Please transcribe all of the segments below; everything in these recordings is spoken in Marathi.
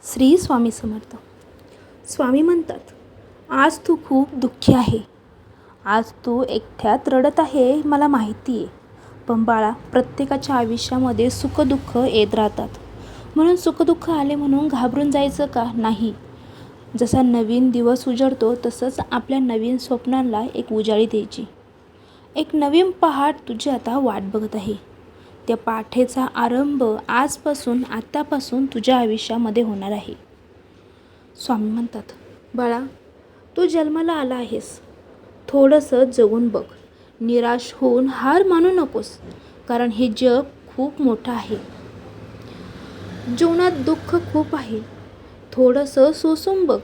श्री स्वामी समर्थ. स्वामी म्हणतात, आज तू खूप दुःखी आहे. आज तू एकट्यात रडत आहे, मला माहिती आहे. पण बाळा, प्रत्येकाच्या आयुष्यामध्ये सुखदुःख येत राहतात. म्हणून सुखदुःख आले म्हणून घाबरून जायचं का? नाही. जसा नवीन दिवस उजळतो तसंच आपल्या नवीन स्वप्नांना एक उजाळी द्यायची. एक नवीन पहाट तुझी आता वाट बघत आहे. त्या पाठेचा आरंभ आजपासून, आत्तापासून तुझ्या आयुष्यामध्ये होणार आहे. स्वामी म्हणतात, बाळा, तू जन्माला आला आहेस. थोडंसं जगून बघ. निराश होऊन हार मानू नकोस, कारण हे जग खूप मोठं आहे. जीवनात दुःख खूप आहे. थोडंसं सोसून बघ.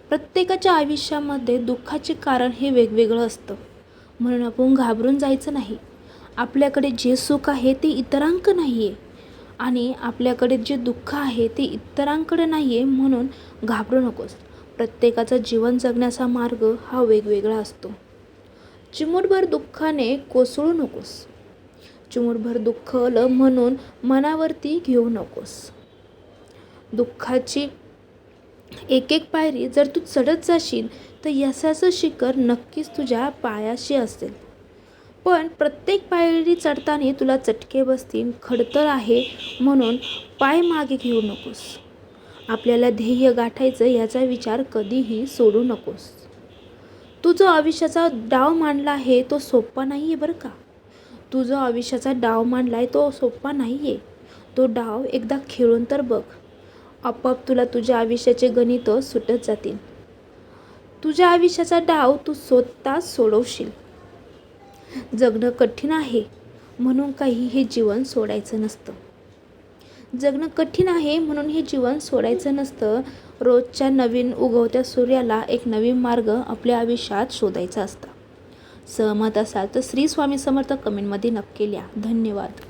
प्रत्येकाच्या आयुष्यामध्ये दुःखाचे कारण हे वेगवेगळं असतं. म्हणून आपण घाबरून जायचं नाही. आपल्याकडे जे सुख आहे ते इतरांकडे नाही आहे, आणि आपल्याकडे जे दुःख आहे ते इतरांकडे नाही आहे, म्हणून घाबरू नकोस. प्रत्येकाचा जीवन जगण्याचा मार्ग हा वेगवेगळा असतो. चिमूटभर दुःखाने कोसळू नकोस. चिमूटभर दुःख आलं म्हणून मनावरती घेऊ नकोस. दुःखाची एक एक पायरी जर तू चढत जाशील तर यशाचं शिखर नक्कीच तुझ्या पायाशी असेल. पण प्रत्येक पायरी चढताना तुला चटके बसतील. खडतर आहे म्हणून पाय मागे घेऊ नकोस. आपल्याला ध्येय गाठायचं याचा विचार कधीही सोडू नकोस. तू जो आयुष्याचा डाव मांडला आहे तो सोपा नाही आहे बरं का. तू जो आयुष्याचा डाव मांडला आहे तो सोपा नाही आहे. तो डाव एकदा खेळून तर बघ. आपोआप तुला तुझ्या आयुष्याचे गणित सुटत जातील. तुझ्या आयुष्याचा डाव तू स्वतः सोडवशील. जगणं कठीण आहे म्हणून काही हे जीवन सोडायचं नसतं. जगणं कठीण आहे म्हणून हे जीवन सोडायचं नसतं. रोजच्या नवीन उगवत्या सूर्याला एक नवीन मार्ग आपल्या आयुष्यात शोधायचा असता. सहमत असाल तर श्री स्वामी समर्थ कमेंटमध्ये नक्की लिहा. धन्यवाद.